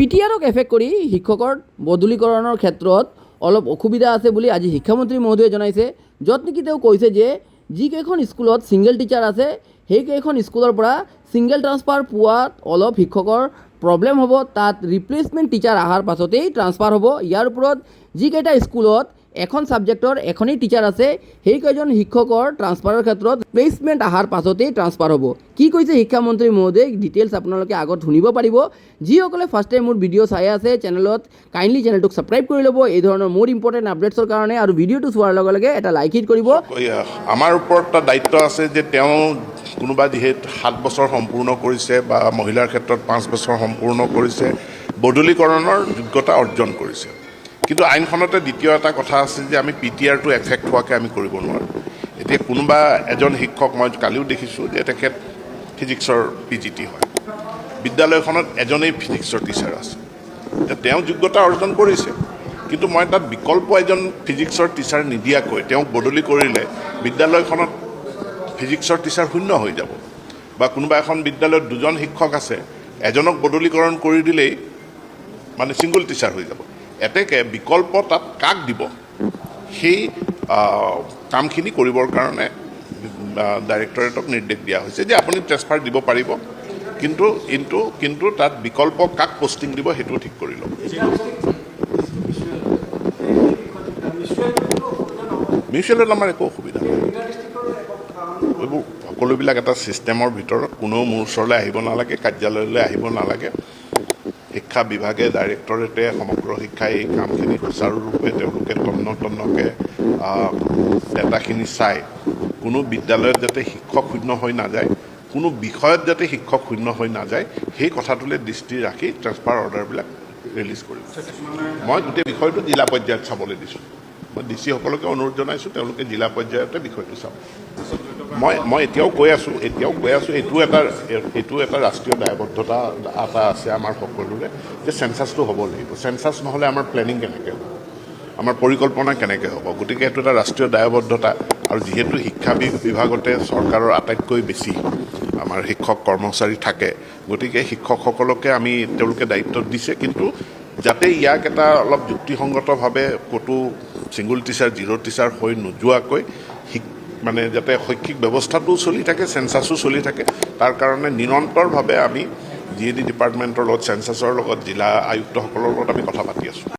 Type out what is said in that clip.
পিটিআৰক effect কৰি শিক্ষকৰ বদলীকৰণৰ ক্ষেত্ৰত অলপ অসুবিধা আছে বুলি আজি শিক্ষামন্ত্ৰী মহোদয়ে জনাইছে, য'ত নেকি তেওঁ কৈছে যে যিকেইখন স্কুলত ছিংগল টিচাৰ আছে সেইকেইখন স্কুলৰ পৰা ছিংগল ট্ৰান্সফাৰ পোৱাত অলপ শিক্ষকৰ প্ৰব্লেম হ'ব, তাত ৰিপ্লেচমেণ্ট টিচাৰ অহাৰ পাছতেই ট্ৰান্সফাৰ হ'ব। ইয়াৰ ওপৰত যিকেইটা স্কুলত এখন ছাবজেক্টৰ এখনেই টিচাৰ আছে সেইকেইজন শিক্ষকৰ ট্ৰান্সফাৰৰ ক্ষেত্ৰত ৰিপ্লেচমেণ্ট অহাৰ পাছতেই ট্ৰান্সফাৰ হ'ব। কি কৈছে শিক্ষামন্ত্ৰী মহোদয়ে ডিটেইলছ আপোনালোকে আগত শুনিব পাৰিব। যিসকলে ফাৰ্ষ্ট টাইম মোৰ ভিডিঅ' চাই আছে চেনেলত কাইণ্ডলি চেনেলটোক ছাবস্ক্ৰাইব কৰি ল'ব এই ধৰণৰ মোৰ ইম্পৰ্টেণ্ট আপডেটছৰ কাৰণে, আৰু ভিডিঅ'টো চোৱাৰ লগে লগে এটা লাইক হিট কৰিব। আমাৰ ওপৰত এটা দায়িত্ব আছে যে তেওঁ কোনোবা যিহেতু 7 বছৰ সম্পূৰ্ণ কৰিছে বা মহিলাৰ ক্ষেত্ৰত 5 বছৰ সম্পূৰ্ণ কৰিছে, বদলীকৰণৰ যোগ্যতা অৰ্জন কৰিছে। কিন্তু আইনখনতে দ্বিতীয় এটা কথা আছে যে আমি পিটিআৰটো এফেক্ট হোৱাকৈ আমি কৰিব নোৱাৰোঁ। এতিয়া কোনোবা এজন শিক্ষক, মই কালিও দেখিছোঁ যে তেখেত ফিজিক্সৰ পিজিটি হয়, বিদ্যালয়খনত এজনেই ফিজিক্সৰ টিচাৰ আছে, তেওঁ যোগ্যতা অৰ্জন কৰিছে, কিন্তু মই তাত বিকল্প এজন ফিজিক্সৰ টিচাৰ নিদিয়াকৈ তেওঁক বদলি কৰিলে বিদ্যালয়খনত ফিজিক্সৰ টিচাৰ শূন্য হৈ যাব। বা কোনোবা এখন বিদ্যালয়ত 2জন শিক্ষক আছে, এজনক বদলীকৰণ কৰি দিলেই মানে ছিংগল টিচাৰ হৈ যাব। এতেকে বিকল্প তাত কাক দিব সেই কামখিনি কৰিবৰ কাৰণে ডাইৰেক্টৰেটক নিৰ্দেশ দিয়া হৈছে যে আপুনি ট্ৰেন্সফাৰ দিব পাৰিব, কিন্তু তাত বিকল্প কাক পষ্টিং দিব সেইটোও ঠিক কৰি ল'ব। মিউচুৱেলত আমাৰ একো অসুবিধা নাই, এইবোৰ সকলোবিলাক এটা ছিষ্টেমৰ ভিতৰত। কোনেও মোৰ ওচৰলৈ আহিব নালাগে, কাৰ্যালয়লৈ আহিব নালাগে। শিক্ষা বিভাগে, ডাইৰেক্টৰেটে, সমগ্ৰ শিক্ষাই এই কামখিনি সুচাৰুৰূপে তেওঁলোকে তন্নতন্নকৈ ডাটাখিনি চাই কোনো বিদ্যালয়ত যাতে শিক্ষক শূন্য হৈ নাযায়, কোনো বিষয়ত যাতে শিক্ষক শূন্য হৈ নাযায়, সেই কথাটোলৈ দৃষ্টি ৰাখি ট্ৰেন্সফাৰ অৰ্ডাৰবিলাক ৰিলিজ কৰিব। মই গোটেই বিষয়টো জিলা পৰ্যায়ত চাবলৈ দিছোঁ। মই ডিচিসকলকে অনুৰোধ জনাইছোঁ তেওঁলোকে জিলা পৰ্যায়তে বিষয়টো চাব। মই এতিয়াও কৈ আছোঁ এইটো এটা ৰাষ্ট্ৰীয় দায়বদ্ধতা এটা আছে আমাৰ সকলোৰে যে চেঞ্চাছটো হ'ব লাগিব। চেঞ্চাছ নহ'লে আমাৰ প্লেনিং কেনেকৈ হ'ব, আমাৰ পৰিকল্পনা কেনেকৈ হ'ব? গতিকে এইটো এটা ৰাষ্ট্ৰীয় দায়বদ্ধতা। আৰু যিহেতু শিক্ষা বিভাগতে চৰকাৰৰ আটাইতকৈ বেছি আমাৰ শিক্ষক কৰ্মচাৰী থাকে, গতিকে শিক্ষকসকলকে তেওঁলোকে দায়িত্ব দিছে, কিন্তু যাতে ইয়াক এটা অলপ যুক্তিসংগতভাৱে ক'তো ছিংগল টিচাৰ, জিৰ' টিচাৰ হৈ নোযোৱাকৈ মানে যাতে শৈক্ষিক ব্যৱস্থাটোও চলি থাকে, চেঞ্চাছো চলি থাকে, তাৰ কাৰণে নিৰন্তৰভাৱে আমি GED ডিপাৰ্টমেণ্টৰ লগত, চেঞ্চাছৰ লগত, জিলা আয়ুক্তসকলৰ লগত আমি কথা পাতি আছোঁ।